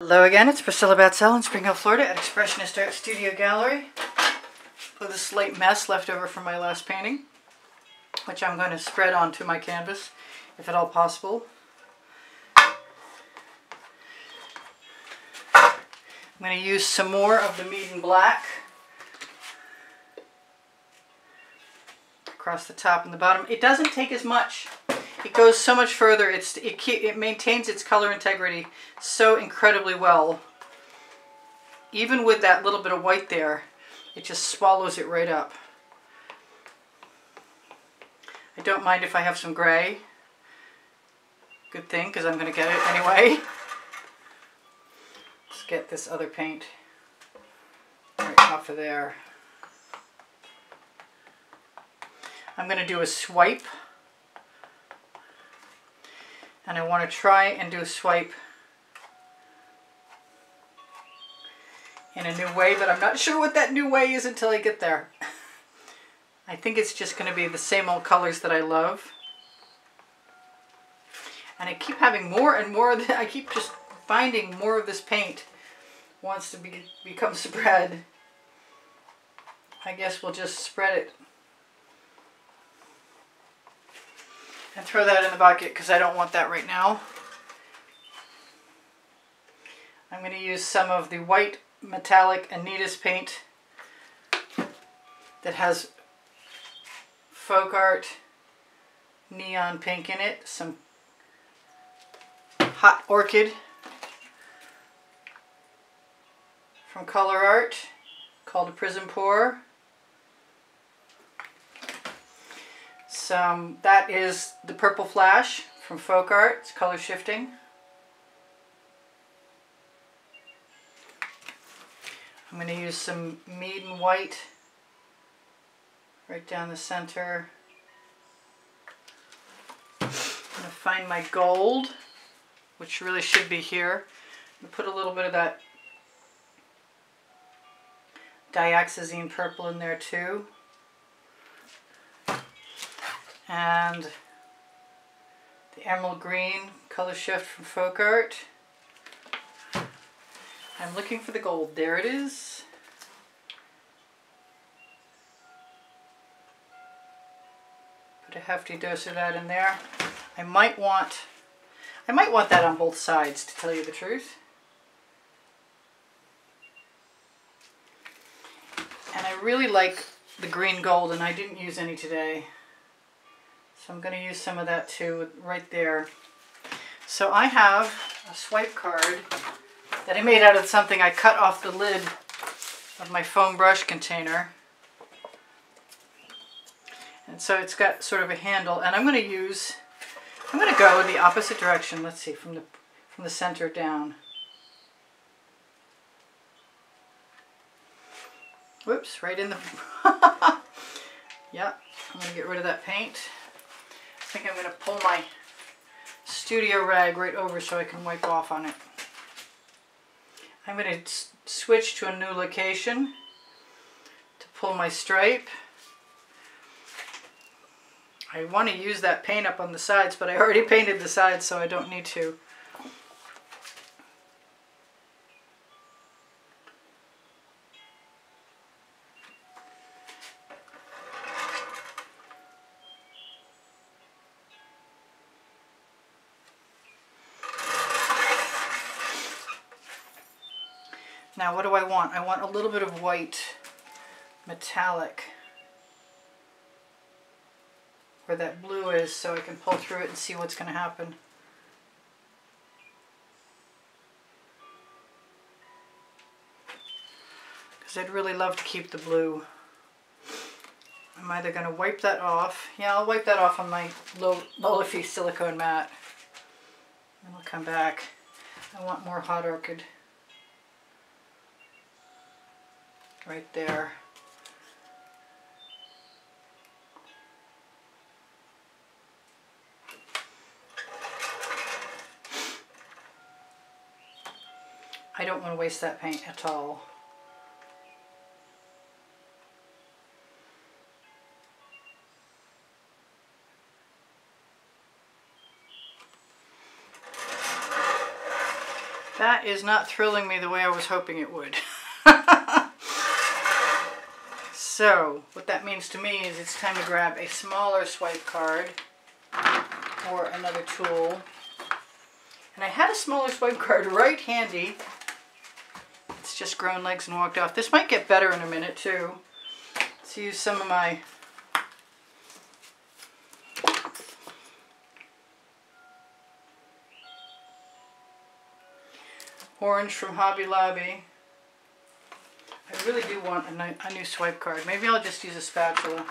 Hello again, it's Priscilla Batzell in Spring Hill, Florida at Expressionist Art Studio Gallery with a slight mess left over from my last painting, which I'm going to spread onto my canvas, if at all possible. I'm going to use some more of the Mead & Black across the top and the bottom. It doesn't take as much. It goes so much further. It maintains its color integrity so incredibly well. Even with that little bit of white there, it just swallows it right up. I don't mind if I have some gray. Good thing, because I'm going to get it anyway. Let's get this other paint right off of there. I'm going to do a swipe. And I want to try and do a swipe in a new way, but I'm not sure what that new way is until I get there. I think it's just going to be the same old colors that I love. And I keep having more and more of I keep just finding more of this paint wants to become spread. I guess we'll just spread it. And throw that in the bucket because I don't want that right now. I'm going to use some of the white metallic Additives paint that has folk art neon pink in it. Some hot orchid from Color Art called a Prism Pour. That is the Purple Flash from Folk Art. It's color shifting. I'm going to use some Mead & White right down the center. I'm going to find my gold, which really should be here. I'm going to put a little bit of that dioxazine purple in there too. And the emerald green color shift from Folk Art. I'm looking for the gold. There it is. Put a hefty dose of that in there. I might want that on both sides, to tell you the truth. And I really like the green gold, and I didn't use any today. So I'm going to use some of that too, right there. So I have a swipe card that I made out of something I cut off the lid of my foam brush container. And so it's got sort of a handle, and I'm going to go in the opposite direction. Let's see, from the center down. Whoops, right in the... Yeah, I'm going to get rid of that paint. I think I'm going to pull my studio rag right over so I can wipe off on it. I'm going to switch to a new location to pull my stripe. I want to use that paint up on the sides, but I already painted the sides, so I don't need to. Now what do I want? I want a little bit of white metallic where that blue is, so I can pull through it and see what's going to happen. Because I'd really love to keep the blue. I'm either going to wipe that off. Yeah, I'll wipe that off on my low-leafy silicone mat. And I'll come back. I want more hot orchid. Right there. I don't want to waste that paint at all. That is not thrilling me the way I was hoping it would. So, what that means to me is it's time to grab a smaller swipe card or another tool. And I had a smaller swipe card right handy. It's just grown legs and walked off. This might get better in a minute too. Let's use some of my orange from Hobby Lobby. I really do want a new swipe card. Maybe I'll just use a spatula.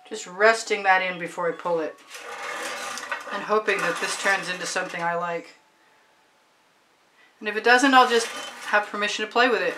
Just resting that in before I pull it. And hoping that this turns into something I like. And if it doesn't, I'll just have permission to play with it.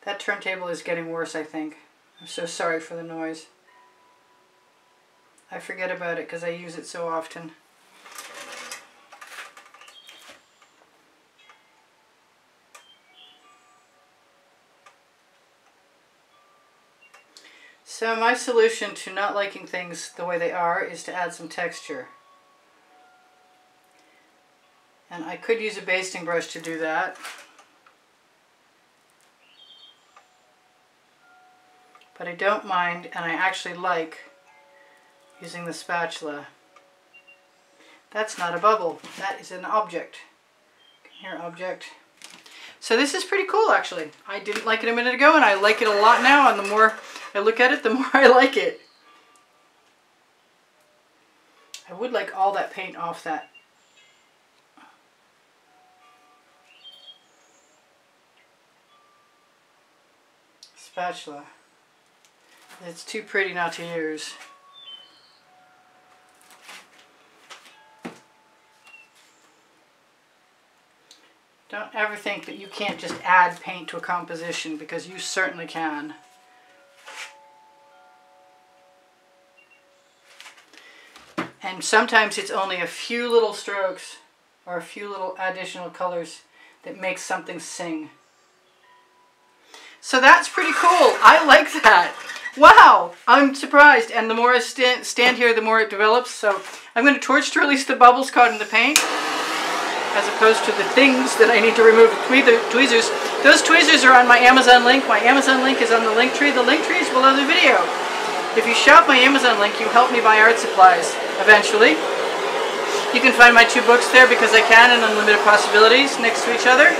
That turntable is getting worse, I think. I'm so sorry for the noise. I forget about it because I use it so often. So my solution to not liking things the way they are is to add some texture. And I could use a basting brush to do that. But I don't mind, and I actually like using the spatula. That's not a bubble, that is an object. Here, object. So this is pretty cool actually. I didn't like it a minute ago and I like it a lot now, and the more I look at it, the more I like it. I would like all that paint off that. Spatula. It's too pretty not to use. Don't ever think that you can't just add paint to a composition, because you certainly can. And sometimes it's only a few little strokes or a few little additional colors that make something sing. So that's pretty cool. I like that. Wow, I'm surprised. And the more I stand here, the more it develops. So I'm going to torch to release the bubbles caught in the paint, as opposed to the things that I need to remove with tweezers. Those tweezers are on my Amazon link. My Amazon link is on the link tree. The link tree is below the video. If you shop my Amazon link, you help me buy art supplies eventually. You can find my 2 books there, Because I Can and Unlimited Possibilities, next to each other.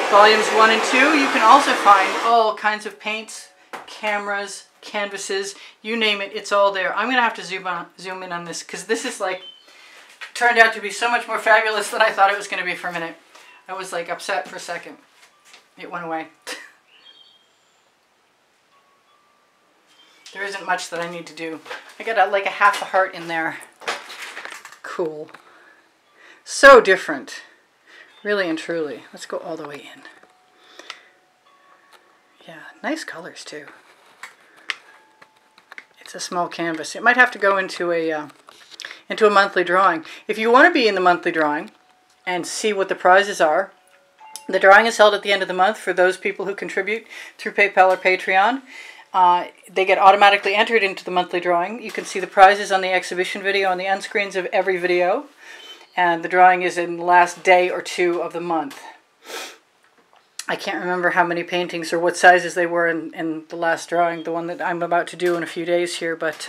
Volumes 1 and 2. You can also find all kinds of paints, cameras, canvases, you name it, it's all there. I'm going to have to zoom in on this, because this is like, turned out to be so much more fabulous than I thought it was going to be for a minute. I was like upset for a second. It went away. There isn't much that I need to do. I got like a half a heart in there. Cool. So different. Really and truly. Let's go all the way in. Yeah, nice colors too. It's a small canvas. It might have to go into a monthly drawing. If you want to be in the monthly drawing and see what the prizes are, the drawing is held at the end of the month for those people who contribute through PayPal or Patreon. They get automatically entered into the monthly drawing. You can see the prizes on the exhibition video on the end screens of every video. And the drawing is in the last day or 2 of the month. I can't remember how many paintings or what sizes they were in the last drawing, the one that I'm about to do in a few days here. But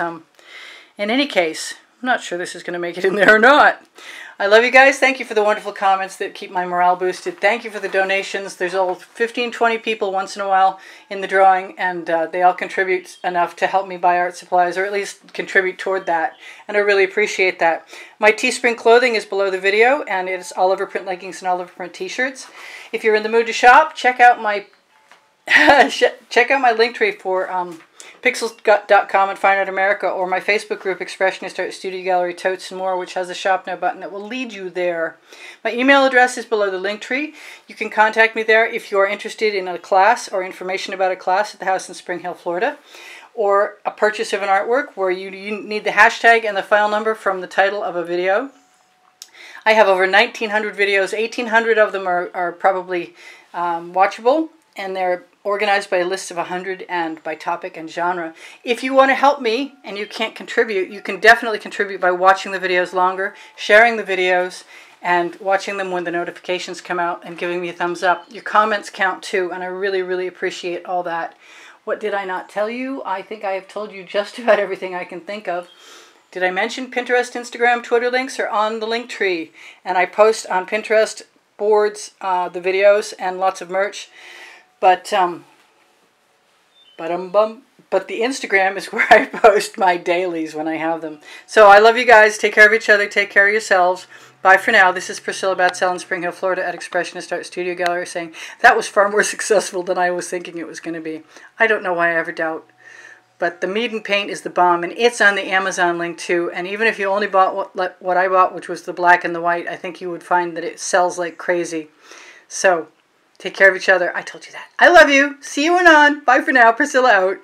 in any case, I'm not sure this is going to make it in there or not. I love you guys. Thank you for the wonderful comments that keep my morale boosted. Thank you for the donations. There's all 15, 20 people once in a while in the drawing, and they all contribute enough to help me buy art supplies, or at least contribute toward that, and I really appreciate that. My Teespring clothing is below the video, and it's Oliver Print leggings and Oliver Print t-shirts. If you're in the mood to shop, check out my link tree for pixels.com and Fine Art America, or my Facebook group, Expressionist Art Studio Gallery Totes and More, which has a Shop Now button that will lead you there. My email address is below the link tree. You can contact me there if you are interested in a class or information about a class at the house in Spring Hill, Florida, or a purchase of an artwork where you need the hashtag and the file number from the title of a video. I have over 1,900 videos. 1,800 of them are probably watchable, and they're organized by a list of 100 and by topic and genre. If you want to help me and you can't contribute, you can definitely contribute by watching the videos longer, sharing the videos, and watching them when the notifications come out and giving me a thumbs up. Your comments count too, and I really, really appreciate all that. What did I not tell you? I think I have told you just about everything I can think of. Did I mention Pinterest, Instagram, Twitter links are on the link tree? And I post on Pinterest boards, the videos, and lots of merch. But the Instagram is where I post my dailies when I have them. So I love you guys. Take care of each other. Take care of yourselves. Bye for now. This is Priscilla Batzell in Spring Hill, Florida at Expressionist Art Studio Gallery saying that was far more successful than I was thinking it was going to be. I don't know why I ever doubt. But the Mead & Paint is the bomb, and it's on the Amazon link too. And even if you only bought what I bought, which was the black and the white, I think you would find that it sells like crazy. So take care of each other. I told you that. I love you. See you anon. Bye for now. Priscilla out.